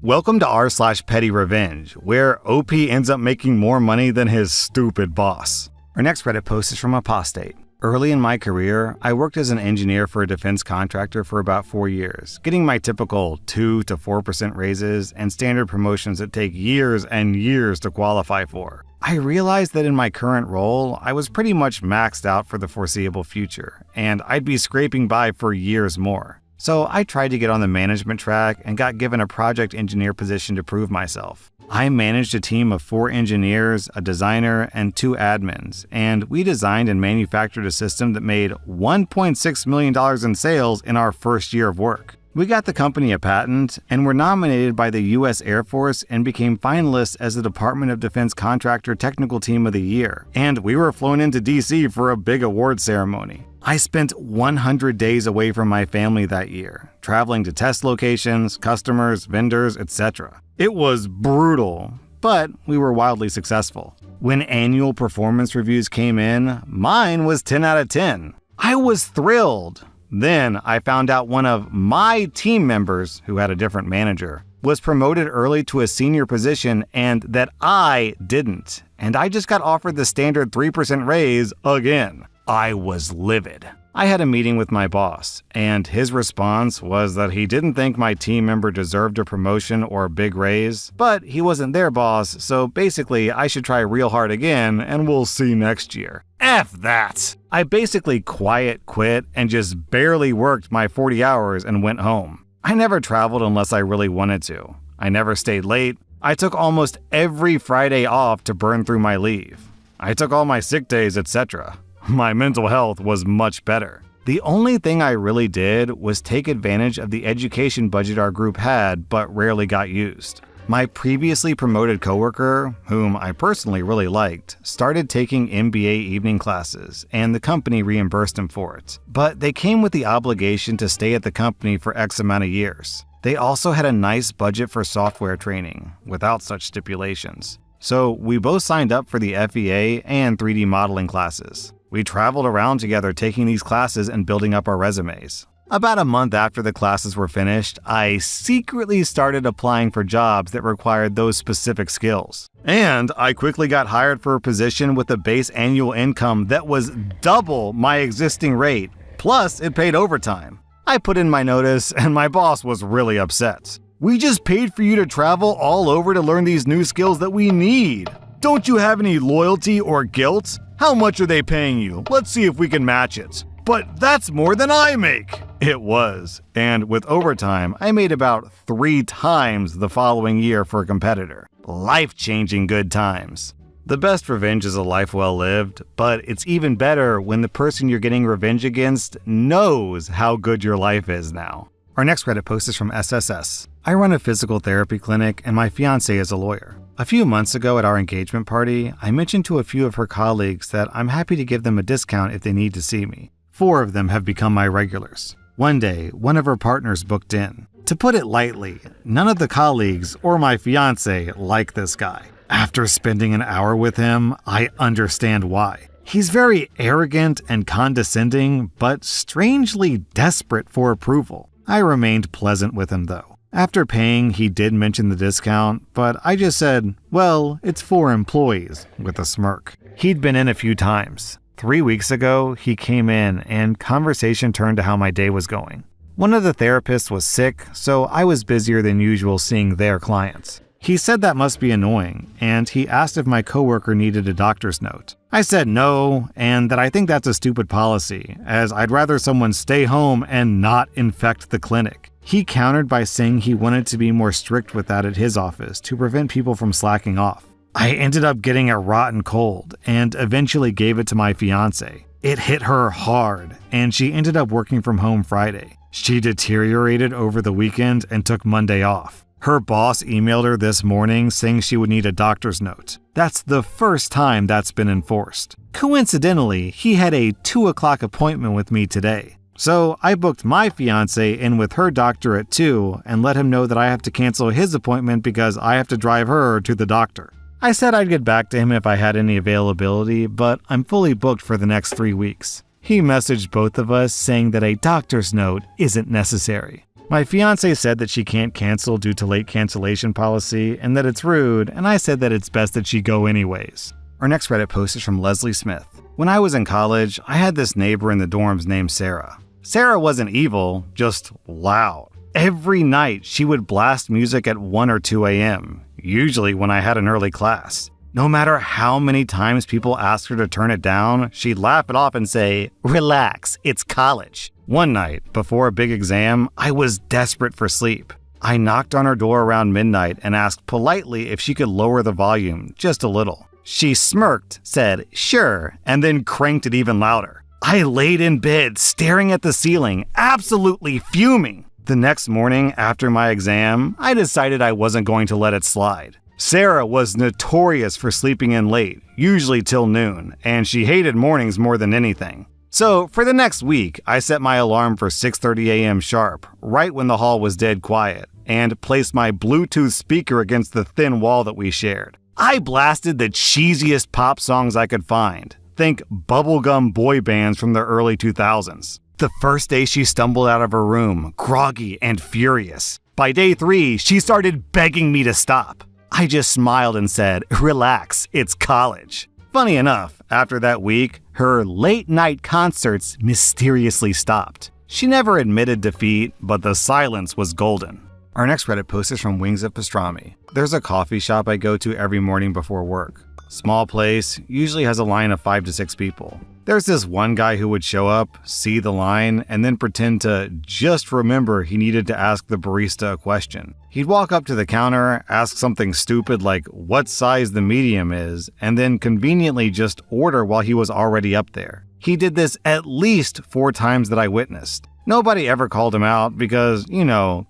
Welcome to r/petty revenge, where OP ends up making more money than his stupid boss. Our next Reddit post is from Apostate. Early in my career, I worked as an engineer for a defense contractor for about 4 years, getting my typical 2 to 4% raises and standard promotions that take years and years to qualify for. I realized that in my current role, I was pretty much maxed out for the foreseeable future, and I'd be scraping by for years more. So I tried to get on the management track and got given a project engineer position to prove myself. I managed a team of 4 engineers, a designer, and 2 admins, and we designed and manufactured a system that made $1.6 million in sales in our first year of work. We got the company a patent and were nominated by the U.S. Air Force and became finalists as the Department of Defense Contractor Technical Team of the Year, and we were flown into D.C. for a big award ceremony. I spent 100 days away from my family that year, traveling to test locations, customers, vendors, etc. It was brutal, but we were wildly successful. When annual performance reviews came in, mine was 10 out of 10. I was thrilled. Then I found out one of my team members, who had a different manager, was promoted early to a senior position and that I didn't. And I just got offered the standard 3% raise again. I was livid. I had a meeting with my boss, and his response was that he didn't think my team member deserved a promotion or a big raise, but he wasn't their boss, so basically I should try real hard again and we'll see next year. F that! I basically quiet quit and just barely worked my 40 hours and went home. I never traveled unless I really wanted to. I never stayed late. I took almost every Friday off to burn through my leave. I took all my sick days, etc. My mental health was much better. The only thing I really did was take advantage of the education budget our group had but rarely got used. My previously promoted coworker, whom I personally really liked, started taking MBA evening classes, and the company reimbursed him for it. But they came with the obligation to stay at the company for X amount of years. They also had a nice budget for software training, without such stipulations. So we both signed up for the FEA and 3D modeling classes. We traveled around together taking these classes and building up our resumes. About a month after the classes were finished, I secretly started applying for jobs that required those specific skills. And I quickly got hired for a position with a base annual income that was double my existing rate, plus it paid overtime. I put in my notice and my boss was really upset. "We just paid for you to travel all over to learn these new skills that we need. Don't you have any loyalty or guilt? How much are they paying you? Let's see if we can match it." "But that's more than I make." It was, and with overtime, I made about 3 times the following year for a competitor. Life-changing good times. The best revenge is a life well lived, but it's even better when the person you're getting revenge against knows how good your life is now. Our next Reddit post is from SSS. I run a physical therapy clinic and my fiance is a lawyer. A few months ago at our engagement party, I mentioned to a few of her colleagues that I'm happy to give them a discount if they need to see me. 4 of them have become my regulars. One day, one of her partners booked in. To put it lightly, none of the colleagues or my fiance like this guy. After spending an hour with him, I understand why. He's very arrogant and condescending, but strangely desperate for approval. I remained pleasant with him though. After paying, he did mention the discount, but I just said, "Well, it's for employees," with a smirk. He'd been in a few times. 3 weeks ago, he came in and conversation turned to how my day was going. One of the therapists was sick, so I was busier than usual seeing their clients. He said that must be annoying, and he asked if my coworker needed a doctor's note. I said no, and that I think that's a stupid policy, as I'd rather someone stay home and not infect the clinic. He countered by saying he wanted to be more strict with that at his office to prevent people from slacking off. I ended up getting a rotten cold and eventually gave it to my fiance. It hit her hard, and she ended up working from home Friday. She deteriorated over the weekend and took Monday off. Her boss emailed her this morning saying she would need a doctor's note. That's the first time that's been enforced. Coincidentally, he had a 2 o'clock appointment with me today. So I booked my fiance in with her doctor at 2 and let him know that I have to cancel his appointment because I have to drive her to the doctor. I said I'd get back to him if I had any availability, but I'm fully booked for the next 3 weeks. He messaged both of us saying that a doctor's note isn't necessary. My fiance said that she can't cancel due to late cancellation policy and that it's rude, and I said that it's best that she go anyways. Our next Reddit post is from Leslie Smith. When I was in college, I had this neighbor in the dorms named Sarah. Sarah wasn't evil, just loud. Every night, she would blast music at 1 or 2 a.m., usually when I had an early class. No matter how many times people asked her to turn it down, she'd laugh it off and say, "Relax, it's college." One night, before a big exam, I was desperate for sleep. I knocked on her door around midnight and asked politely if she could lower the volume just a little. She smirked, said, "Sure," and then cranked it even louder. I laid in bed, staring at the ceiling, absolutely fuming. The next morning, after my exam, I decided I wasn't going to let it slide. Sarah was notorious for sleeping in late, usually till noon, and she hated mornings more than anything. So, for the next week, I set my alarm for 6:30 a.m. sharp, right when the hall was dead quiet, and placed my Bluetooth speaker against the thin wall that we shared. I blasted the cheesiest pop songs I could find. Think bubblegum boy bands from the early 2000s. The first day she stumbled out of her room, groggy and furious. By day 3, she started begging me to stop. I just smiled and said, "Relax, it's college." Funny enough, after that week, her late-night concerts mysteriously stopped. She never admitted defeat, but the silence was golden. Our next Reddit post is from Wings of Pastrami. There's a coffee shop I go to every morning before work. Small place, usually has a line of 5 to 6 people. There's this one guy who would show up, see the line, and then pretend to just remember he needed to ask the barista a question. He'd walk up to the counter, ask something stupid like what size the medium is, and then conveniently just order while he was already up there. He did this at least 4 times that I witnessed. Nobody ever called him out because,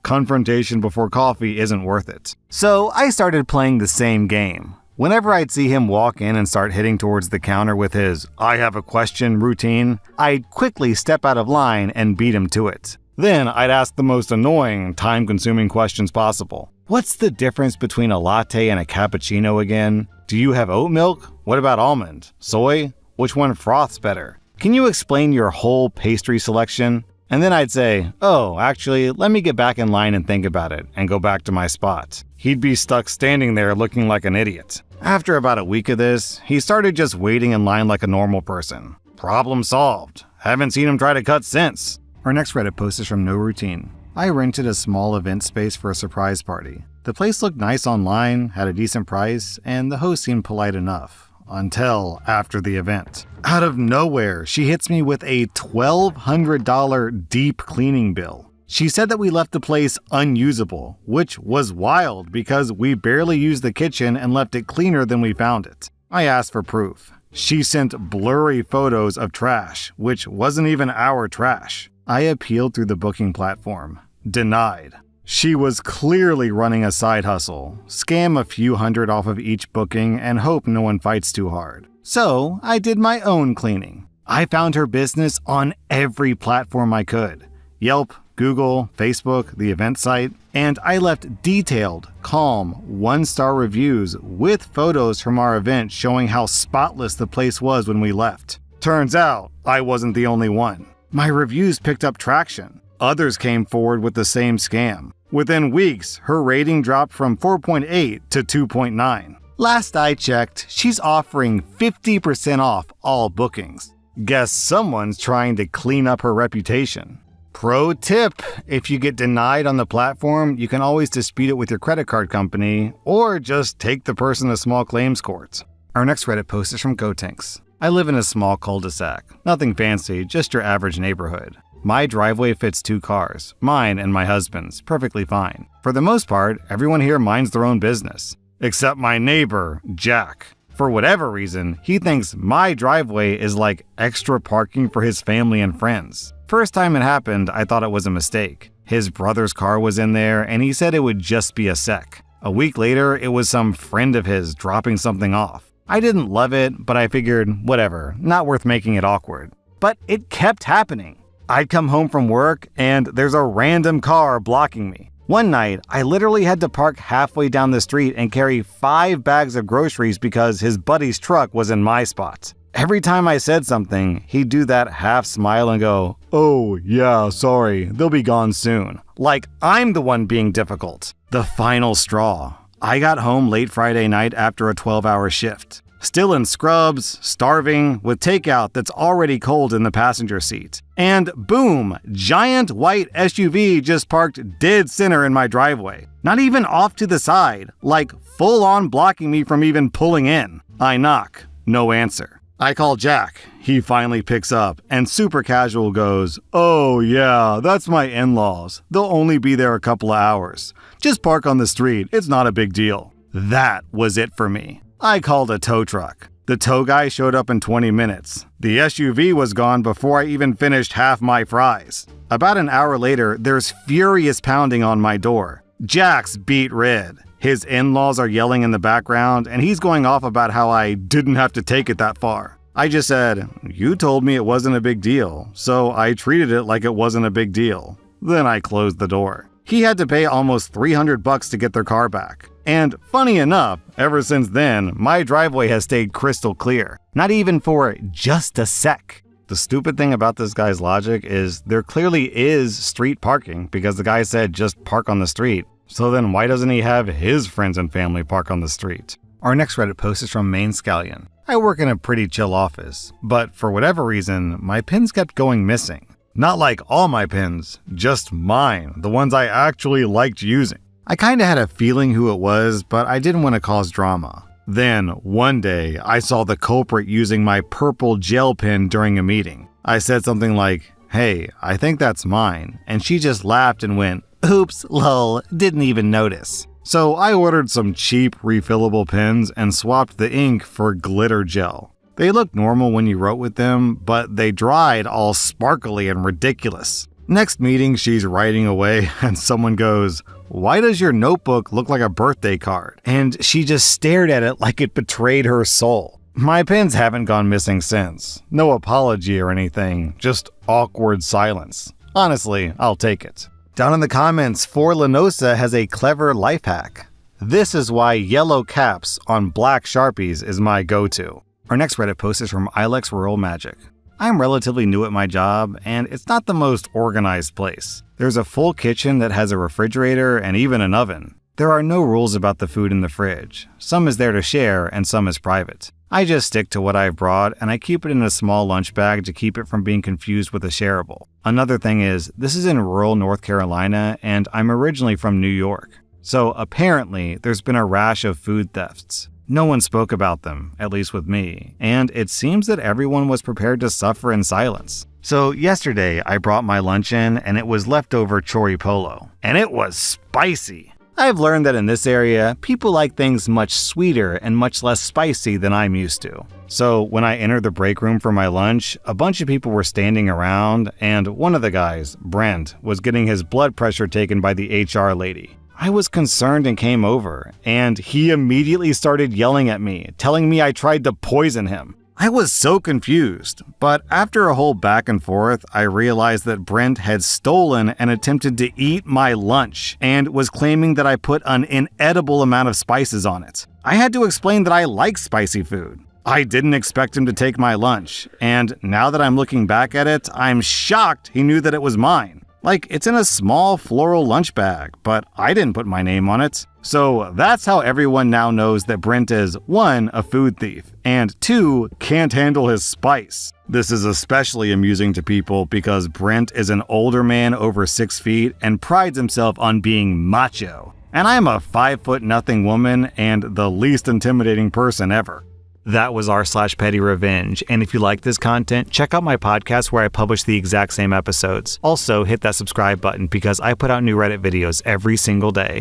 confrontation before coffee isn't worth it. So I started playing the same game. Whenever I'd see him walk in and start heading towards the counter with his "I have a question" routine, I'd quickly step out of line and beat him to it. Then I'd ask the most annoying, time-consuming questions possible. What's the difference between a latte and a cappuccino again? Do you have oat milk? What about almond? Soy? Which one froths better? Can you explain your whole pastry selection? And then I'd say, "Oh, actually, let me get back in line and think about it," and go back to my spot. He'd be stuck standing there looking like an idiot. After about a week of this, he started just waiting in line like a normal person. Problem solved. Haven't seen him try to cut since. Our next Reddit post is from No Routine. I rented a small event space for a surprise party. The place looked nice online, had a decent price, and the host seemed polite enough. Until after the event. Out of nowhere, she hits me with a $1,200 deep cleaning bill. She said that we left the place unusable, which was wild because we barely used the kitchen and left it cleaner than we found it. I asked for proof. She sent blurry photos of trash, which wasn't even our trash. I appealed through the booking platform. Denied. She was clearly running a side hustle, scam a few hundred off of each booking and hope no one fights too hard. So I did my own cleaning. I found her business on every platform I could. Yelp, Google, Facebook, the event site, and I left detailed, calm, 1-star reviews with photos from our event showing how spotless the place was when we left. Turns out, I wasn't the only one. My reviews picked up traction. Others came forward with the same scam. Within weeks, her rating dropped from 4.8 to 2.9. Last I checked, she's offering 50% off all bookings. Guess someone's trying to clean up her reputation. Pro tip, if you get denied on the platform, you can always dispute it with your credit card company, or just take the person to small claims court. Our next Reddit post is from Gotenks. I live in a small cul-de-sac. Nothing fancy, just your average neighborhood. My driveway fits 2 cars, mine and my husband's, perfectly fine. For the most part, everyone here minds their own business. Except my neighbor, Jack. For whatever reason, he thinks my driveway is like extra parking for his family and friends. First time it happened, I thought it was a mistake. His brother's car was in there, and he said it would just be a sec. A week later, it was some friend of his dropping something off. I didn't love it, but I figured, whatever, not worth making it awkward. But it kept happening. I'd come home from work, and there's a random car blocking me. One night, I literally had to park halfway down the street and carry 5 bags of groceries because his buddy's truck was in my spot. Every time I said something, he'd do that half smile and go, "Oh, yeah, sorry, they'll be gone soon." Like I'm the one being difficult. The final straw. I got home late Friday night after a 12-hour shift. Still in scrubs, starving, with takeout that's already cold in the passenger seat. And boom, giant white SUV just parked dead center in my driveway. Not even off to the side, like full on blocking me from even pulling in. I knock, no answer. I call Jack. He finally picks up and super casual goes, "Oh yeah, that's my in-laws. They'll only be there a couple of hours. Just park on the street, it's not a big deal." That was it for me. I called a tow truck. The tow guy showed up in 20 minutes. The SUV was gone before I even finished half my fries. About an hour later, there's furious pounding on my door. Jack's beet red. His in-laws are yelling in the background, and he's going off about how I didn't have to take it that far. I just said, "You told me it wasn't a big deal, so I treated it like it wasn't a big deal." Then I closed the door. He had to pay almost $300 to get their car back. And funny enough, ever since then, my driveway has stayed crystal clear. Not even for just a sec. The stupid thing about this guy's logic is there clearly is street parking because the guy said just park on the street. So then why doesn't he have his friends and family park on the street? Our next Reddit post is from Main Scallion. I work in a pretty chill office, but for whatever reason, my pins kept going missing. Not like all my pins, just mine, the ones I actually liked using. I kinda had a feeling who it was, but I didn't want to cause drama. Then, one day, I saw the culprit using my purple gel pen during a meeting. I said something like, "Hey, I think that's mine," and she just laughed and went, "Oops, lol, didn't even notice." So I ordered some cheap refillable pens and swapped the ink for glitter gel. They looked normal when you wrote with them, but they dried all sparkly and ridiculous. Next meeting, she's writing away and someone goes, "Why does your notebook look like a birthday card?" And she just stared at it like it betrayed her soul. My pens haven't gone missing since. No apology or anything, just awkward silence. Honestly, I'll take it. Down in the comments, For Lenosa has a clever life hack. This is why yellow caps on black Sharpies is my go-to. Our next Reddit post is from Ilex Rural Magic. I'm relatively new at my job, and it's not the most organized place. There's a full kitchen that has a refrigerator and even an oven. There are no rules about the food in the fridge. Some is there to share and some is private. I just stick to what I've brought and I keep it in a small lunch bag to keep it from being confused with a shareable. Another thing is, this is in rural North Carolina and I'm originally from New York. So apparently, there's been a rash of food thefts. No one spoke about them, at least with me, and it seems that everyone was prepared to suffer in silence. So yesterday, I brought my lunch in and it was leftover chori polo, and it was spicy. I've learned that in this area, people like things much sweeter and much less spicy than I'm used to. So when I entered the break room for my lunch, a bunch of people were standing around, and one of the guys, Brent, was getting his blood pressure taken by the HR lady. I was concerned and came over, and he immediately started yelling at me, telling me I tried to poison him. I was so confused, but after a whole back and forth, I realized that Brent had stolen and attempted to eat my lunch and was claiming that I put an inedible amount of spices on it. I had to explain that I like spicy food. I didn't expect him to take my lunch, and now that I'm looking back at it, I'm shocked he knew that it was mine. Like, it's in a small floral lunch bag, but I didn't put my name on it. So that's how everyone now knows that Brent is 1, a food thief, and 2, can't handle his spice. This is especially amusing to people because Brent is an older man over 6 feet and prides himself on being macho. And I'm a 5'0" woman and the least intimidating person ever. That was r/petty revenge, and if you like this content, check out my podcast where I publish the exact same episodes. Also, hit that subscribe button because I put out new Reddit videos every single day.